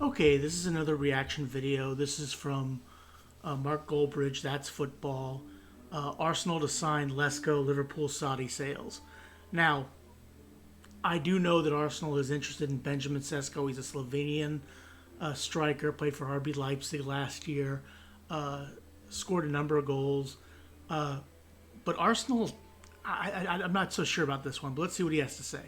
Okay, this is another reaction video. This is from Mark Goldbridge, That's Football. Arsenal to sign LESKO, Liverpool Saudi sales. Now, I do know that Arsenal is interested in Benjamin SESKO. He's a Slovenian striker, played for RB Leipzig last year, scored a number of goals. But Arsenal, I'm not so sure about this one, but let's see what he has to say.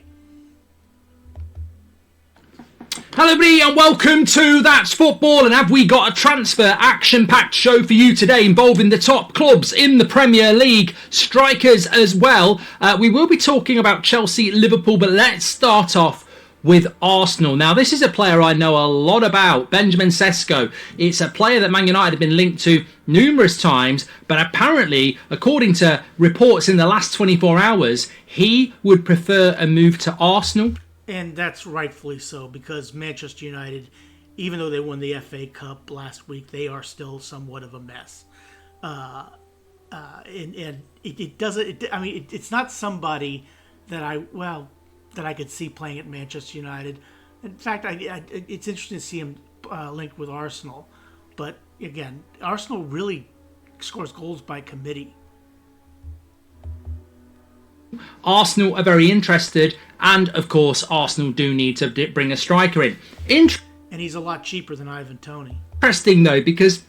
Hello everybody and welcome to That's Football, and have we got a transfer action-packed show for you today involving the top clubs in the Premier League, strikers as well. We will be talking about Chelsea, Liverpool, but let's start off with Arsenal. Now this is a player I know a lot about, Benjamin SESKO. It's a player that Man United have been linked to numerous times, but apparently, according to reports in the last 24 hours, he would prefer a move to Arsenal. And that's rightfully so, because Manchester United, even though they won the FA Cup last week, they are still somewhat of a mess. And it doesn't. It's not somebody that I could see playing at Manchester United. In fact, it's interesting to see him linked with Arsenal. But again, Arsenal really scores goals by committee. Arsenal are very interested, and of course Arsenal do need to bring a striker in. And he's a lot cheaper than Ivan Toney. Interesting though, because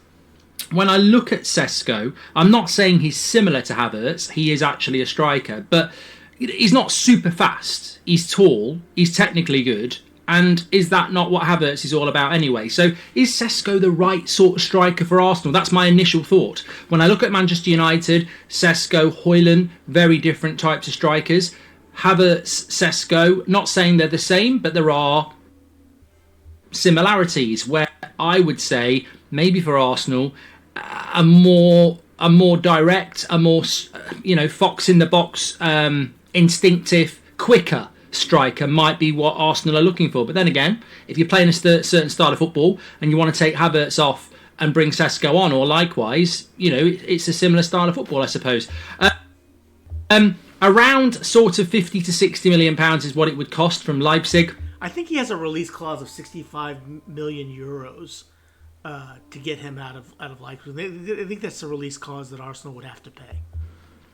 when I look at SESKO, I'm not saying he's similar to Havertz. He is actually a striker, but he's not super fast. He's tall, he's technically good, and is that not what Havertz is all about anyway? So is SESKO the right sort of striker for Arsenal? That's my initial thought. When I look at Manchester United, SESKO, Højlund, very different types of strikers. Havertz, SESKO, not saying they're the same, but there are similarities where I would say maybe for Arsenal, a more direct, a more fox in the box, instinctive, quicker striker might be what Arsenal are looking for. But then again, if you're playing a certain style of football and you want to take Havertz off and bring SESKO on, or likewise, it's a similar style of football, I suppose. Around sort of 50 to 60 million pounds is what it would cost from Leipzig. I think he has a release clause of 65 million euros to get him out of Leipzig. I think that's the release clause that Arsenal would have to pay.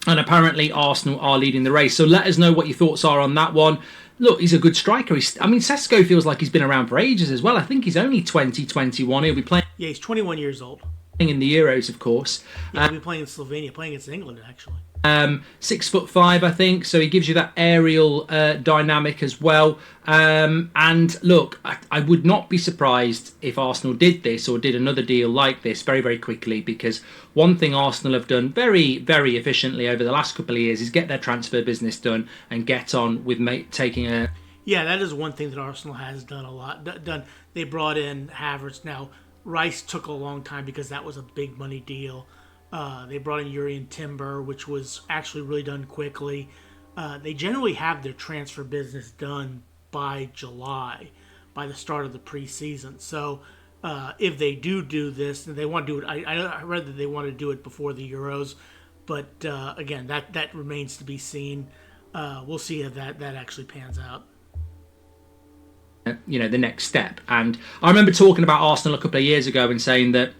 And apparently Arsenal are leading the race. So let us know what your thoughts are on that one. Look, he's a good striker. SESKO feels like he's been around for ages as well. I think he's only 20, 21. He'll be playing... Yeah, he's 21 years old. In the Euros, of course. Yeah, he'll be playing in Slovenia, playing against England, actually. 6'5", I think, so he gives you that aerial dynamic as well. And look, I would not be surprised if Arsenal did this or did another deal like this very, very quickly, because one thing Arsenal have done very, very efficiently over the last couple of years is get their transfer business done and get on with taking a... Yeah, that is one thing that Arsenal has done a lot. They brought in Havertz. Now, Rice took a long time because that was a big money deal. They brought in Urian Timber, which was actually really done quickly. They generally have their transfer business done by July, by the start of the preseason. So if they do this, and they want to do it, I read that they want to do it before the Euros, but again, that remains to be seen. We'll see if that actually pans out. The next step. And I remember talking about Arsenal a couple of years ago and saying that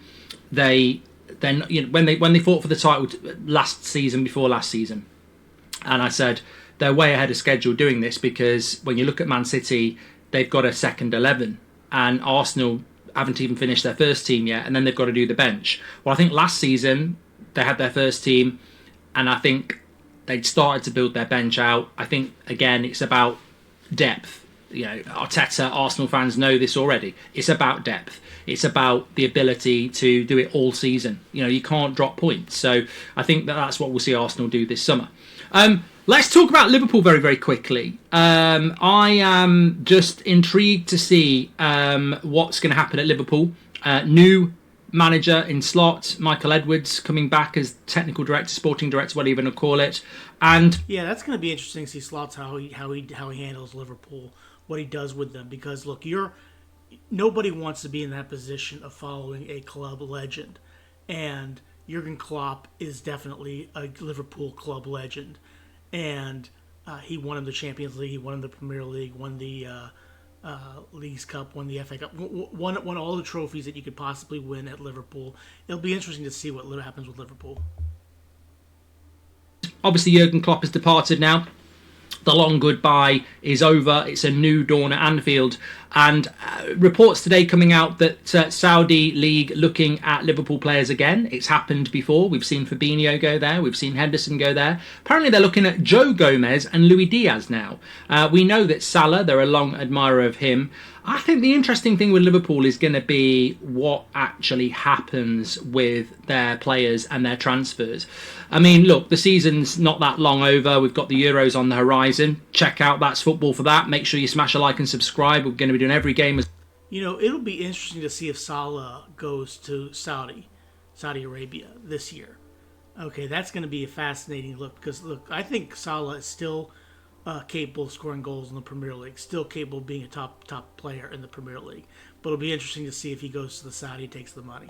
when they fought for the title before last season, and I said they're way ahead of schedule doing this, because when you look at Man City, they've got a second 11, and Arsenal haven't even finished their first team yet, and then they've got to do the bench. Well, I think last season they had their first team, and I think they'd started to build their bench out. I think again it's about depth. Arteta, Arsenal fans know this already. It's about depth. It's about the ability to do it all season. You can't drop points. So I think that's what we'll see Arsenal do this summer. Let's talk about Liverpool very, very quickly. I am just intrigued to see what's going to happen at Liverpool. New manager in slot, Michael Edwards coming back as technical director, sporting director, whatever you want to call it. And yeah, that's going to be interesting to see Slot's how he handles Liverpool, what he does with them, because look, nobody wants to be in that position of following a club legend, and Jurgen Klopp is definitely a Liverpool club legend, and he won him the Champions League, he won him the Premier League, won the Leagues Cup, won the FA Cup, won all the trophies that you could possibly win at Liverpool. It'll be interesting to see what happens with Liverpool. Obviously, Jurgen Klopp has departed now. The long goodbye is over. It's a new dawn at Anfield. And reports today coming out that Saudi League looking at Liverpool players again. It's happened before. We've seen Fabinho go there. We've seen Henderson go there. Apparently they're looking at Joe Gomez and Luis Diaz now. We know that Salah, they're a long admirer of him. I think the interesting thing with Liverpool is going to be what actually happens with their players and their transfers. I mean, look, the season's not that long over. We've got the Euros on the horizon. Check out That's Football for that. Make sure you smash a like and subscribe. We're going to be doing every game. It'll be interesting to see if Salah goes to Saudi Arabia this year. Okay, that's going to be a fascinating look because, look, I think Salah is still capable of scoring goals in the Premier League, still capable of being a top player in the Premier League. But it'll be interesting to see if he goes to the Saudi, takes the money.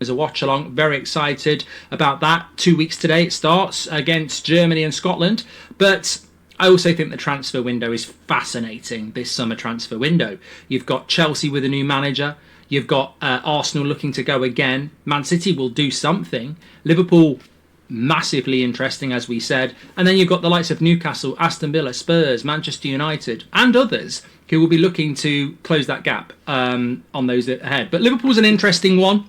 As a watch along, very excited about that. 2 weeks today it starts against Germany and Scotland. But I also think the transfer window is fascinating, this summer transfer window. You've got Chelsea with a new manager. You've got Arsenal looking to go again. Man City will do something. Liverpool, massively interesting, as we said. And then you've got the likes of Newcastle, Aston Villa, Spurs, Manchester United, and others who will be looking to close that gap on those ahead. But Liverpool's an interesting one.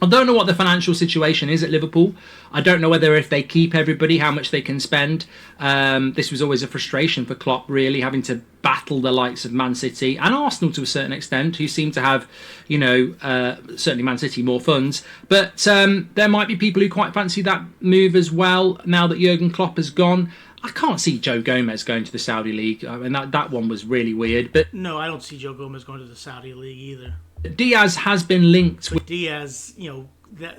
I don't know what the financial situation is at Liverpool. I don't know whether if they keep everybody, how much they can spend. This was always a frustration for Klopp, really, having to battle the likes of Man City and Arsenal to a certain extent, who seem to have, certainly Man City, more funds. But there might be people who quite fancy that move as well, now that Jurgen Klopp has gone. I can't see Joe Gomez going to the Saudi League. I mean, that one was really weird. But no, I don't see Joe Gomez going to the Saudi League either. Diaz has been linked with Diaz.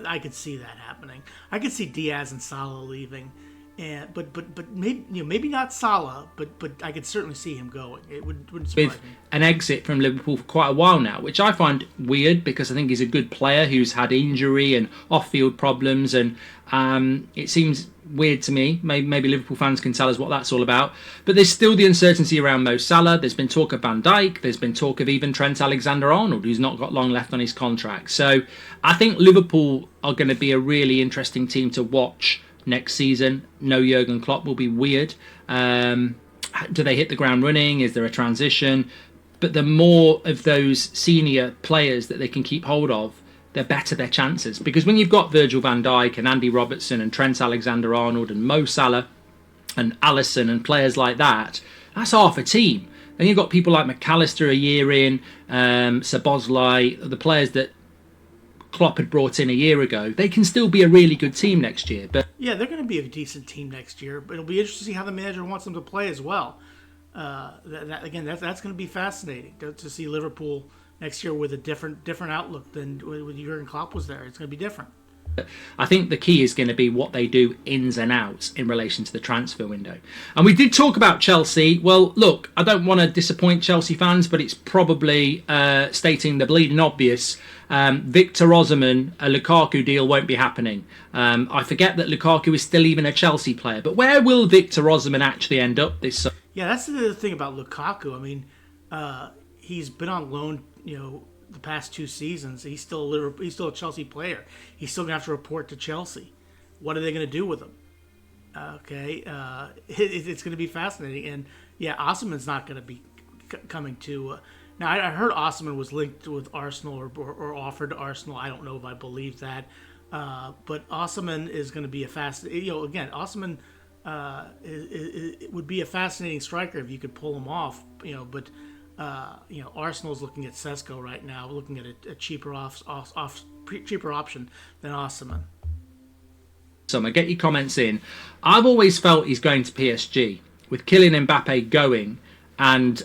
I could see that happening. I could see Diaz and Salah leaving, but maybe not Salah, but I could certainly see him going. It wouldn't surprise me. An exit from Liverpool for quite a while now, which I find weird because I think he's a good player who's had injury and off-field problems, and it seems weird to me. Maybe Liverpool fans can tell us what that's all about. But there's still the uncertainty around Mo Salah. There's been talk of Van Dijk. There's been talk of even Trent Alexander-Arnold, who's not got long left on his contract. So I think Liverpool are going to be a really interesting team to watch next season. No Jurgen Klopp will be weird. Do they hit the ground running? Is there a transition? But the more of those senior players that they can keep hold of, the better their chances. Because when you've got Virgil van Dijk and Andy Robertson and Trent Alexander-Arnold and Mo Salah and Alisson and players like that, that's half a team. Then you've got people like McAllister a year in, Szoboszlai, the players that Klopp had brought in a year ago. They can still be a really good team next year. But yeah, they're going to be a decent team next year. But it'll be interesting to see how the manager wants them to play as well. That's going to be fascinating to see Liverpool next year with a different outlook than when Jurgen Klopp was there. It's going to be different. I think the key is going to be what they do ins and outs in relation to the transfer window. And we did talk about Chelsea. Well, look, I don't want to disappoint Chelsea fans, but it's probably stating the bleeding obvious. Victor Osimhen, a Lukaku deal won't be happening. I forget that Lukaku is still even a Chelsea player. But where will Victor Osimhen actually end up this summer? Yeah, that's the thing about Lukaku. I mean, he's been on loan, the past 2 seasons. He's still a Chelsea player. He's still gonna have to report to Chelsea. What are they gonna do with him? Okay, it's gonna be fascinating. And yeah, Osimhen's not gonna be coming to. Now I heard Osimhen was linked with Arsenal or offered to Arsenal. I don't know if I believe that, but Osimhen is gonna be a again, Osimhen it would be a fascinating striker if you could pull him off. But. Arsenal's looking at SESKO right now, looking at a cheaper cheaper option than Osimhen. Summer, get your comments in. I've always felt he's going to PSG with Kylian Mbappe going, and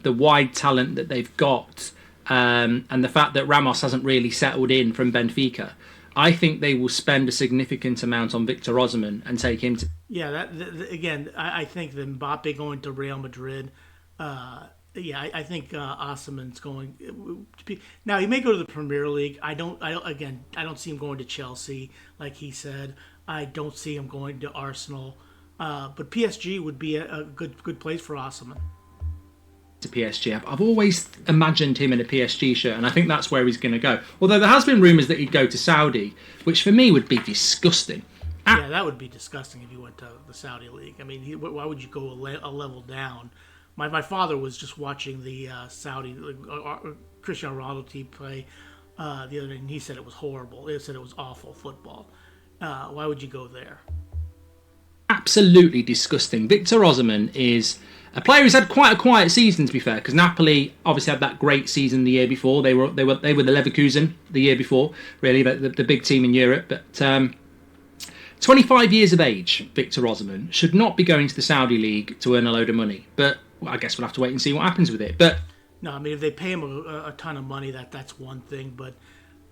the wide talent that they've got, and the fact that Ramos hasn't really settled in from Benfica. I think they will spend a significant amount on Victor Osimhen and take him to. Yeah, again, I think the Mbappe going to Real Madrid. Yeah, I think Osimhen's going to be. Now he may go to the Premier League. I don't see him going to Chelsea, like he said. I don't see him going to Arsenal. But PSG would be a good place for Osimhen. to PSG. I've always imagined him in a PSG shirt, and I think that's where he's going to go. Although there has been rumours that he'd go to Saudi, which for me would be disgusting. Yeah, that would be disgusting if you went to the Saudi League. I mean, why would you go a level down? My father was just watching the Saudi Cristiano Ronaldo team play the other day, and he said it was horrible. He said it was awful football. Why would you go there? Absolutely disgusting. Victor Osimhen is a player who's had quite a quiet season, to be fair, because Napoli obviously had that great season the year before. They were the Leverkusen the year before, really, the big team in Europe. But 25 years of age, Victor Osimhen should not be going to the Saudi League to earn a load of money. But I guess we'll have to wait and see what happens with it. But no, I mean, if they pay him a ton of money, that's one thing. But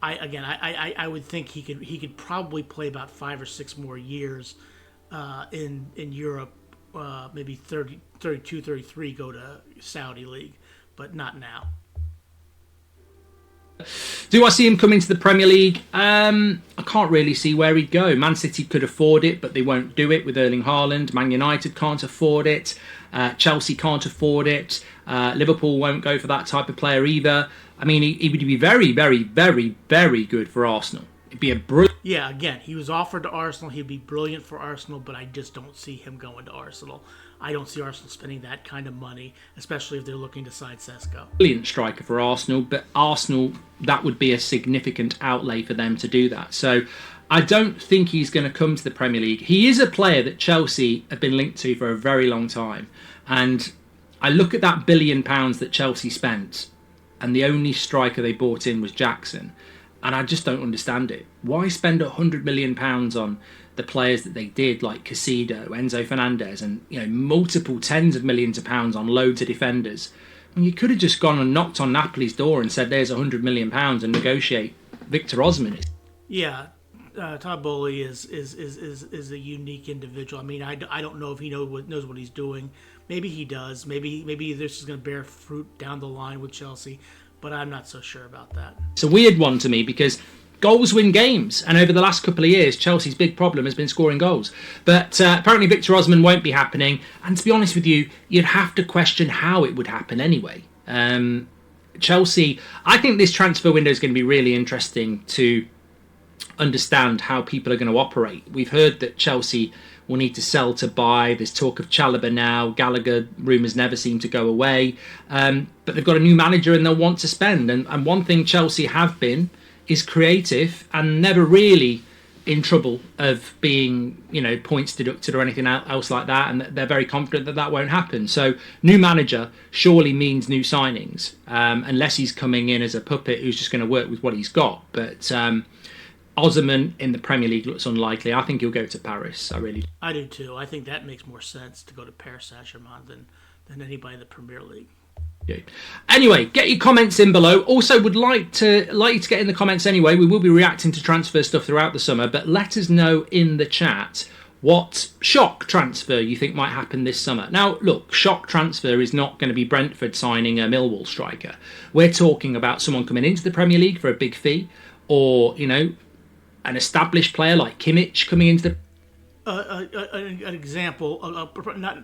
I would think he could probably play about 5 or 6 more years in Europe. Maybe 30, 32, 33 go to Saudi League, but not now. Do I see him coming to the Premier League? I can't really see where he'd go. Man City could afford it, but they won't do it with Erling Haaland. Man United can't afford it. Chelsea can't afford it. Liverpool won't go for that type of player either. I mean, he would be very, very, very, very good for Arsenal. It'd be a brilliant... Yeah, again, he was offered to Arsenal. He'd be brilliant for Arsenal, but I just don't see him going to Arsenal. I don't see Arsenal spending that kind of money, especially if they're looking to sign SESKO. Brilliant striker for Arsenal, but Arsenal, that would be a significant outlay for them to do that. So I don't think he's going to come to the Premier League. He is a player that Chelsea have been linked to for a very long time. And I look at that £1 billion that Chelsea spent, and the only striker they bought in was Jackson. And I just don't understand it. Why spend £100 million on the players that they did, like Casido, Enzo Fernandez, and multiple tens of millions of pounds on loads of defenders? When you could have just gone and knocked on Napoli's door and said, "There's £100 million and negotiate Victor Osimhen." Yeah, Todd Bowley is a unique individual. I mean, I don't know if he knows what he's doing. Maybe he does. Maybe this is going to bear fruit down the line with Chelsea. But I'm not so sure about that. It's a weird one to me because goals win games. And over the last couple of years, Chelsea's big problem has been scoring goals. But apparently Victor Osimhen won't be happening. And to be honest with you, you'd have to question how it would happen anyway. Chelsea, I think this transfer window is going to be really interesting to understand how people are going to operate. We've heard that Chelsea will need to sell to buy. There's talk of Chalobah now. Gallagher rumours never seem to go away. But they've got a new manager and they'll want to spend. And one thing Chelsea have been is creative and never really in trouble of being, points deducted or anything else like that. And they're very confident that that won't happen. So new manager surely means new signings, unless he's coming in as a puppet who's just going to work with what he's got. But Osimhen in the Premier League looks unlikely. I think he'll go to Paris. I do too. I think that makes more sense to go to Paris Saint-Germain than anybody in the Premier League. Okay. Anyway, get your comments in below. Also, would like you to get in the comments anyway. We will be reacting to transfer stuff throughout the summer, but let us know in the chat what shock transfer you think might happen this summer. Now, look, shock transfer is not going to be Brentford signing a Millwall striker. We're talking about someone coming into the Premier League for a big fee, or an established player like Kimmich coming into the... An example,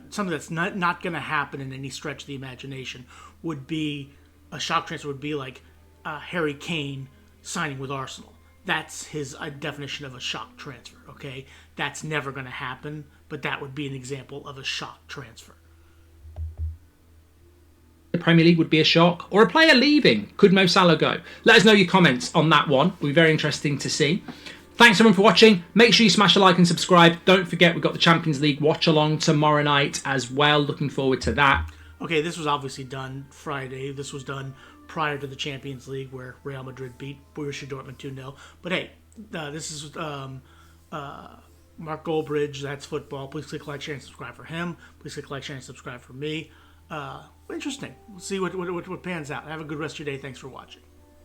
something that's not going to happen in any stretch of the imagination would be a shock transfer. Would be like Harry Kane signing with Arsenal. That's his definition of a shock transfer. Okay, that's never going to happen, but that would be an example of a shock transfer. The Premier League would be a shock, or a player leaving. Could Mo Salah go? Let us know your comments on that one. It'll be very interesting to see. Thanks everyone for watching. Make sure you smash a like and subscribe. Don't forget we've got the Champions League watch along tomorrow night as well. Looking forward to that. Okay, this was obviously done Friday. This was done prior to the Champions League where Real Madrid beat Borussia Dortmund 2-0. But hey, this is Mark Goldbridge. That's football. Please click like, share, and subscribe for him. Please click like, share, and subscribe for me. Interesting. We'll see what pans out. Have a good rest of your day. Thanks for watching.